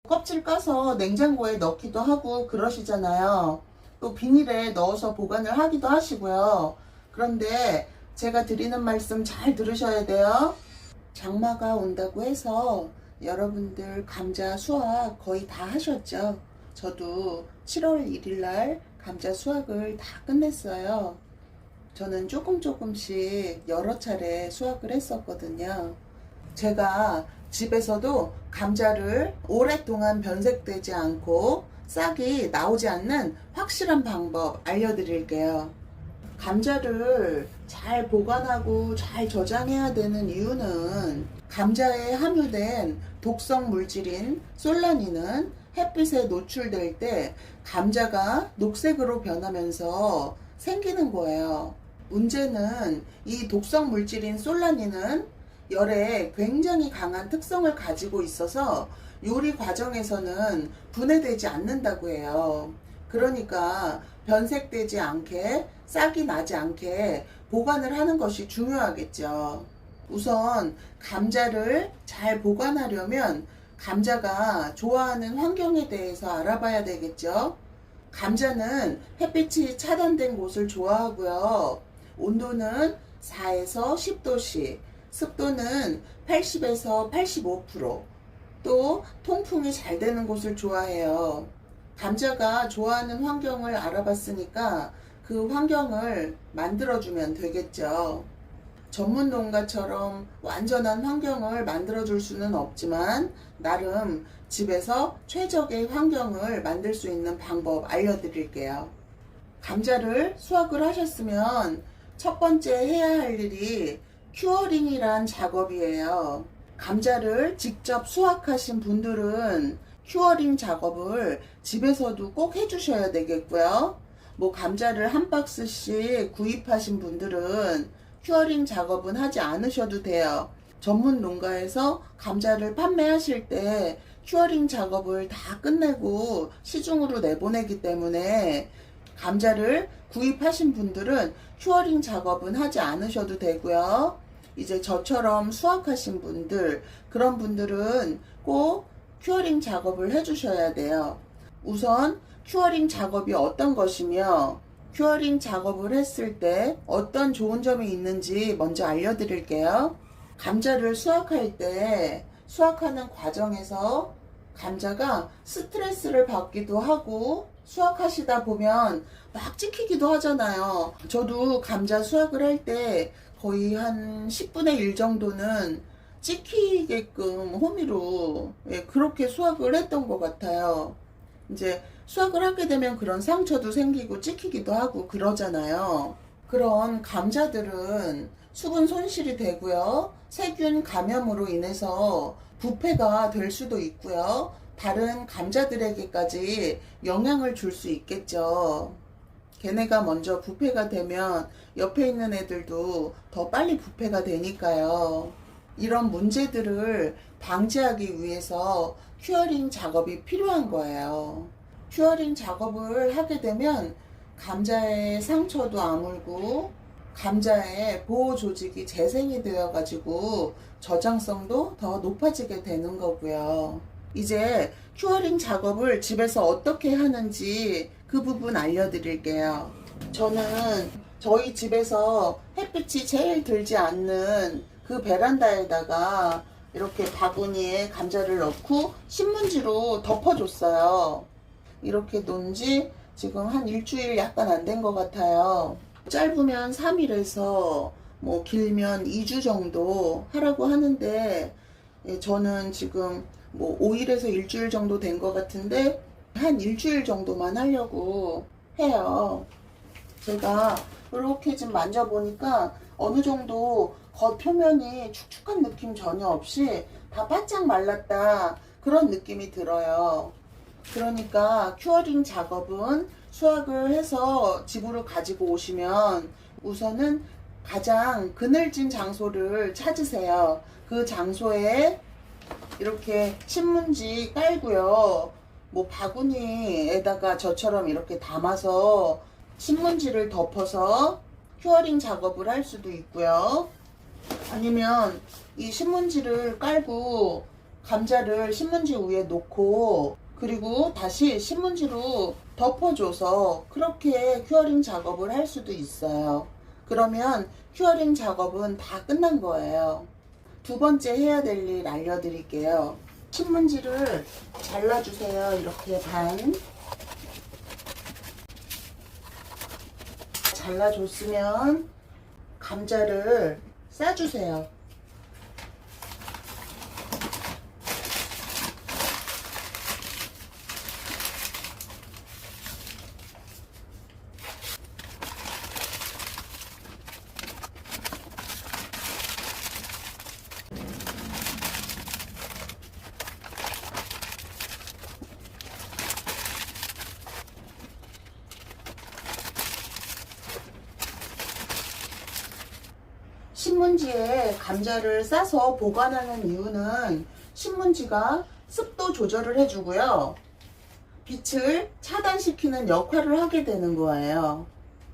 껍질 까서 냉장고에 넣기도 하고 그러시잖아요. 또 비닐에 넣어서 보관을 하기도 하시고요. 그런데 제가 드리는 말씀 잘 들으셔야 돼요. 장마가 온다고 해서 여러분들 감자 수확 거의 다 하셨죠? 저도 7월 1일 날 감자 수확을 다 끝냈어요. 저는 조금씩 여러 차례 수확을 했었거든요. 제가 집에서도 감자를 오랫동안 변색되지 않고 싹이 나오지 않는 확실한 방법 알려드릴게요. 감자를 잘 보관하고 잘 저장해야 되는 이유는 감자에 함유된 독성 물질인 솔라닌은 햇빛에 노출될 때 감자가 녹색으로 변하면서 생기는 거예요. 문제는 이 독성 물질인 솔라닌은 열에 굉장히 강한 특성을 가지고 있어서 요리 과정에서는 분해되지 않는다고 해요. 그러니까 변색되지 않게 싹이 나지 않게 보관을 하는 것이 중요하겠죠. 우선 감자를 잘 보관하려면 감자가 좋아하는 환경에 대해서 알아봐야 되겠죠. 감자는 햇빛이 차단된 곳을 좋아하고요. 온도는 4에서 10도씨, 습도는 80에서 85%, 또 통풍이 잘 되는 곳을 좋아해요. 감자가 좋아하는 환경을 알아봤으니까 그 환경을 만들어주면 되겠죠. 전문 농가처럼 완전한 환경을 만들어줄 수는 없지만 나름 집에서 최적의 환경을 만들 수 있는 방법 알려드릴게요. 감자를 수확을 하셨으면 첫 번째 해야 할 일이 큐어링이란 작업이에요. 감자를 직접 수확하신 분들은 큐어링 작업을 집에서도 꼭 해주셔야 되겠고요. 감자를 한 박스씩 구입하신 분들은 큐어링 작업은 하지 않으셔도 돼요. 전문 농가에서 감자를 판매하실 때 큐어링 작업을 다 끝내고 시중으로 내보내기 때문에 감자를 구입하신 분들은 큐어링 작업은 하지 않으셔도 되고요. 이제 저처럼 수확하신 분들, 그런 분들은 꼭 큐어링 작업을 해주셔야 돼요. 우선 큐어링 작업이 어떤 것이며 큐어링 작업을 했을 때 어떤 좋은 점이 있는지 먼저 알려드릴게요. 감자를 수확할 때 수확하는 과정에서 감자가 스트레스를 받기도 하고 수확하시다 보면 막 찍히기도 하잖아요. 저도 감자 수확을 할 때 거의 한 10분의 1 정도는 찍히게끔 호미로 그렇게 수확을 했던 것 같아요. 이제 수확을 하게 되면 그런 상처도 생기고 찍히기도 하고 그러잖아요. 그런 감자들은 수분 손실이 되고요. 세균 감염으로 인해서 부패가 될 수도 있고요. 다른 감자들에게까지 영향을 줄 수 있겠죠. 걔네가 먼저 부패가 되면 옆에 있는 애들도 더 빨리 부패가 되니까요. 이런 문제들을 방지하기 위해서 큐어링 작업이 필요한 거예요. 큐어링 작업을 하게 되면 감자의 상처도 아물고 감자의 보호 조직이 재생이 되어 가지고 저장성도 더 높아지게 되는 거고요. 이제 큐어링 작업을 집에서 어떻게 하는지 그 부분 알려드릴게요. 저는 저희 집에서 햇빛이 제일 들지 않는 그 베란다에다가 이렇게 바구니에 감자를 넣고 신문지로 덮어줬어요. 이렇게 놓은 지 지금 한 일주일 약간 안 된 것 같아요. 짧으면 3일에서 길면 2주 정도 하라고 하는데 저는 지금 5일에서 일주일 정도 된 것 같은데 한 일주일 정도만 하려고 해요. 제가 이렇게 좀 만져보니까 어느 정도 겉표면이 축축한 느낌 전혀 없이 다 바짝 말랐다 그런 느낌이 들어요. 그러니까 큐어링 작업은 수확을 해서 집으로 가지고 오시면 우선은 가장 그늘진 장소를 찾으세요. 그 장소에 이렇게 신문지 깔고요. 바구니에다가 저처럼 이렇게 담아서 신문지를 덮어서 큐어링 작업을 할 수도 있고요. 아니면 이 신문지를 깔고 감자를 신문지 위에 놓고 그리고 다시 신문지로 덮어줘서 그렇게 큐어링 작업을 할 수도 있어요. 그러면 큐어링 작업은 다 끝난 거예요. 두 번째 해야 될 일 알려드릴게요. 신문지를 잘라주세요. 이렇게 반 잘라줬으면 감자를 싸주세요. 신문지에 감자를 싸서 보관하는 이유는 신문지가 습도 조절을 해주고요. 빛을 차단시키는 역할을 하게 되는 거예요.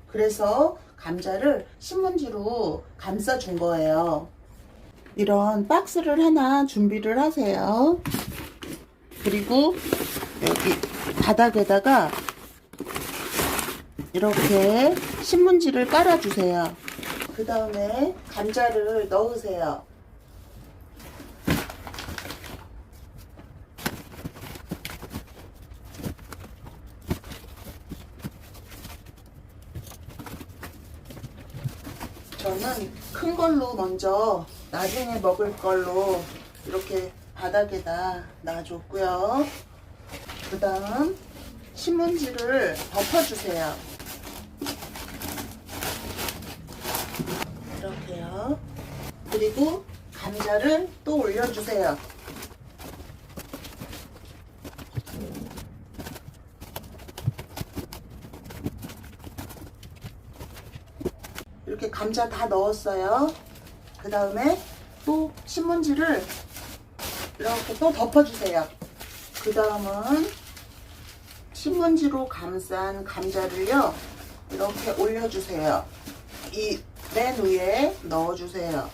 그래서 감자를 신문지로 감싸준 거예요. 이런 박스를 하나 준비를 하세요. 그리고 여기 바닥에다가 이렇게 신문지를 깔아주세요. 그 다음에 감자를 넣으세요. 저는 큰 걸로 먼저 나중에 먹을 걸로 이렇게 바닥에다 놔줬고요. 그 다음 신문지를 덮어주세요. 이렇게요. 그리고 감자를 또 올려주세요. 이렇게 감자 다 넣었어요. 그 다음에 또 신문지를 이렇게 또 덮어주세요. 그 다음은 신문지로 감싼 감자를요 이렇게 올려주세요. 이 맨 위에 넣어주세요.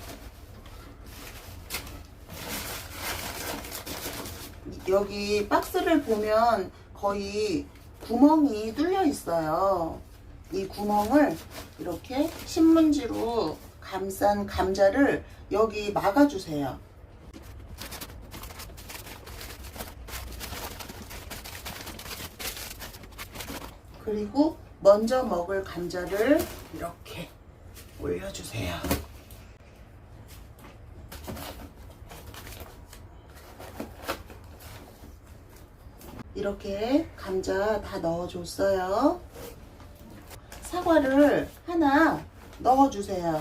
여기 박스를 보면 거의 구멍이 뚫려 있어요. 이 구멍을 이렇게 신문지로 감싼 감자를 여기 막아주세요. 그리고 먼저 먹을 감자를 이렇게 올려주세요. 이렇게 감자 다 넣어줬어요. 사과를 하나 넣어주세요.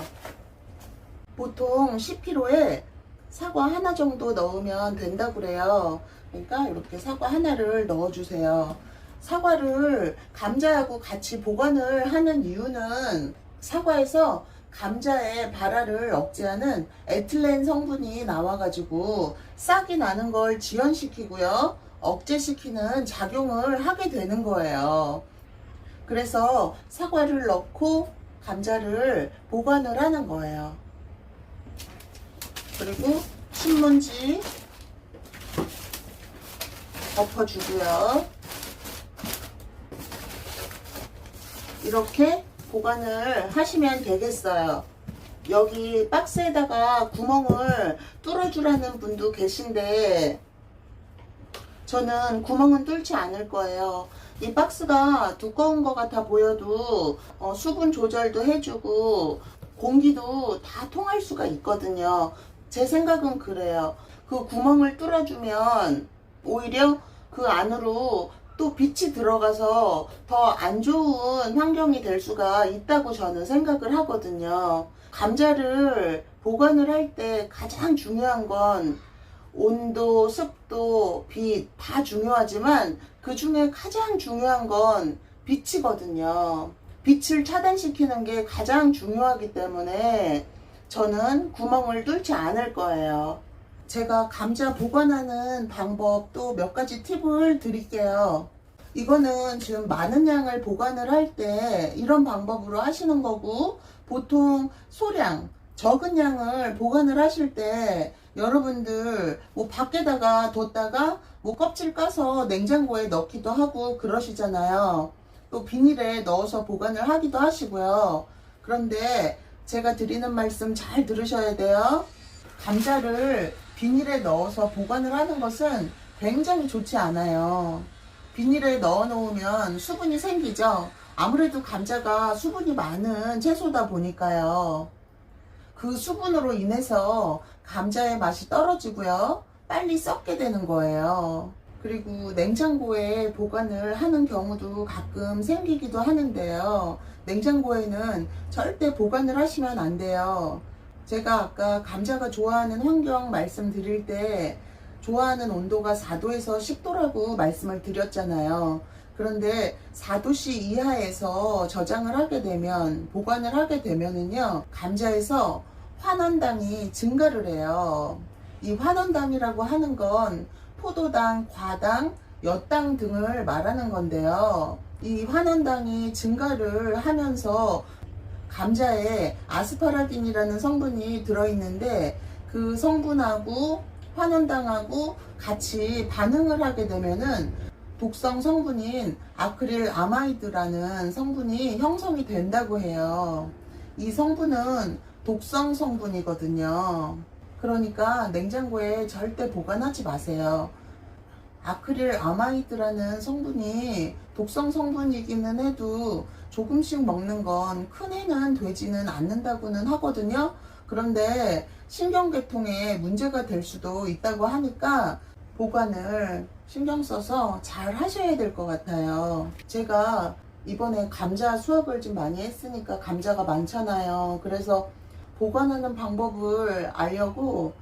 보통 10kg에 사과 하나 정도 넣으면 된다고 그래요. 그러니까 이렇게 사과 하나를 넣어주세요. 사과를 감자하고 같이 보관을 하는 이유는 사과에서 감자의 발화를 억제하는 에틸렌 성분이 나와가지고 싹이 나는 걸 지연시키고요. 억제시키는 작용을 하게 되는 거예요. 그래서 사과를 넣고 감자를 보관을 하는 거예요. 그리고 신문지 덮어주고요. 이렇게 보관을 하시면 되겠어요. 여기 박스에다가 구멍을 뚫어주라는 분도 계신데 저는 구멍은 뚫지 않을 거예요. 이 박스가 두꺼운 것 같아 보여도 수분 조절도 해주고 공기도 다 통할 수가 있거든요. 제 생각은 그래요. 그 구멍을 뚫어주면 오히려 그 안으로 또 빛이 들어가서 더 안 좋은 환경이 될 수가 있다고 저는 생각을 하거든요. 감자를 보관을 할 때 가장 중요한 건 온도, 습도, 빛 다 중요하지만 그 중에 가장 중요한 건 빛이거든요. 빛을 차단시키는 게 가장 중요하기 때문에 저는 구멍을 뚫지 않을 거예요. 제가 감자 보관하는 방법 또 몇 가지 팁을 드릴게요. 이거는 지금 많은 양을 보관을 할 때 이런 방법으로 하시는 거고 보통 소량 적은 양을 보관을 하실 때 여러분들 뭐 밖에다가 뒀다가 뭐 껍질 까서 냉장고에 넣기도 하고 그러시잖아요. 또 비닐에 넣어서 보관을 하기도 하시고요. 그런데 제가 드리는 말씀 잘 들으셔야 돼요. 감자를 비닐에 넣어서 보관을 하는 것은 굉장히 좋지 않아요. 비닐에 넣어 놓으면 수분이 생기죠. 아무래도 감자가 수분이 많은 채소다 보니까요. 그 수분으로 인해서 감자의 맛이 떨어지고요. 빨리 썩게 되는 거예요. 그리고 냉장고에 보관을 하는 경우도 가끔 생기기도 하는데요. 냉장고에는 절대 보관을 하시면 안 돼요. 제가 아까 감자가 좋아하는 환경 말씀드릴 때 좋아하는 온도가 4도에서 10도라고 말씀을 드렸잖아요. 그런데 4도씨 이하에서 저장을 하게 되면, 보관을 하게 되면은요, 감자에서 환원당이 증가를 해요. 이 환원당이라고 하는 건 포도당, 과당, 엿당 등을 말하는 건데요. 이 환원당이 증가를 하면서 감자에 아스파라긴이라는 성분이 들어있는데 그 성분하고 환원당하고 같이 반응을 하게 되면은 독성 성분인 아크릴 아마이드라는 성분이 형성이 된다고 해요. 이 성분은 독성 성분이거든요. 그러니까 냉장고에 절대 보관하지 마세요. 아크릴 아마이드라는 성분이 독성 성분이기는 해도 조금씩 먹는 건 큰 해는 되지는 않는다고는 하거든요. 그런데 신경계통에 문제가 될 수도 있다고 하니까 보관을 신경 써서 잘 하셔야 될 것 같아요. 제가 이번에 감자 수확을 좀 많이 했으니까 감자가 많잖아요. 그래서 보관하는 방법을 알려고,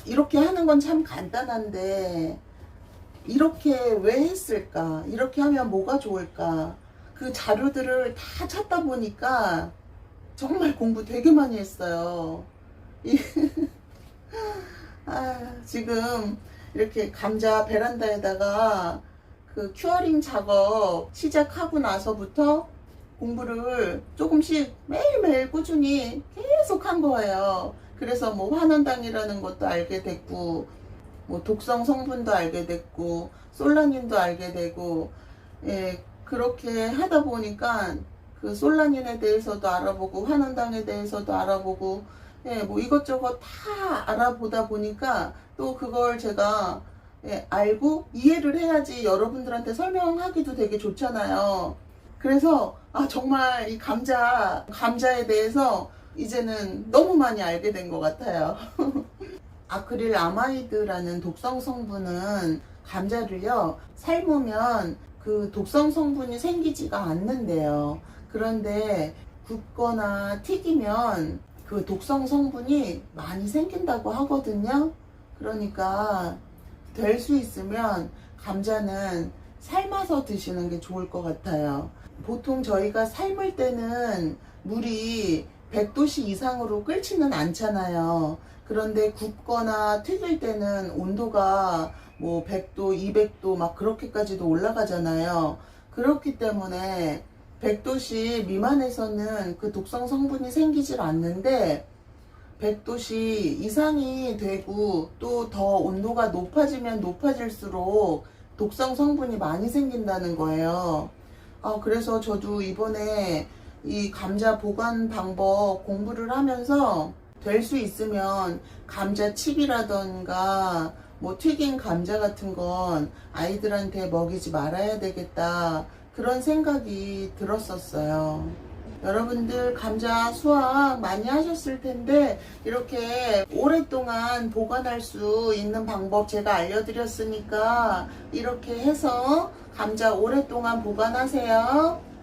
이렇게 하는 건 참 간단한데 이렇게 왜 했을까? 이렇게 하면 뭐가 좋을까? 그 자료들을 다 찾다 보니까 정말 공부 되게 많이 했어요. 지금 이렇게 감자 베란다에다가 그 큐어링 작업 시작하고 나서부터 공부를 조금씩 매일매일 꾸준히 계속 한 거예요. 그래서 뭐 환원당이라는 것도 알게 됐고, 뭐 독성 성분도 알게 됐고, 솔라닌도 알게 되고, 예, 그렇게 하다 보니까 그 솔라닌에 대해서도 알아보고, 환원당에 대해서도 알아보고, 예, 뭐 이것저것 다 알아보다 보니까 또 그걸 제가 알고 이해를 해야지 여러분들한테 설명하기도 되게 좋잖아요. 그래서 정말 이 감자에 대해서 이제는 너무 많이 알게 된 것 같아요. 아크릴 아마이드라는 독성 성분은 감자를요, 삶으면 그 독성 성분이 생기지가 않는데요. 그런데 굽거나 튀기면 그 독성 성분이 많이 생긴다고 하거든요. 그러니까 될 수 있으면 감자는 삶아서 드시는 게 좋을 것 같아요. 보통 저희가 삶을 때는 물이 100도씨 이상으로 끓지는 않잖아요. 그런데 굽거나 튀길 때는 온도가 뭐 100도, 200도 막 그렇게까지도 올라가잖아요. 그렇기 때문에 100도씨 미만에서는 그 독성 성분이 생기질 않는데 100도씨 이상이 되고 또 더 온도가 높아지면 높아질수록 독성 성분이 많이 생긴다는 거예요. 그래서 저도 이번에 이 감자 보관 방법 공부를 하면서 될 수 있으면 감자칩이라던가 뭐 튀긴 감자 같은 건 아이들한테 먹이지 말아야 되겠다, 그런 생각이 들었었어요. 여러분들 감자 수확 많이 하셨을 텐데 이렇게 오랫동안 보관할 수 있는 방법 제가 알려드렸으니까 이렇게 해서 감자 오랫동안 보관하세요.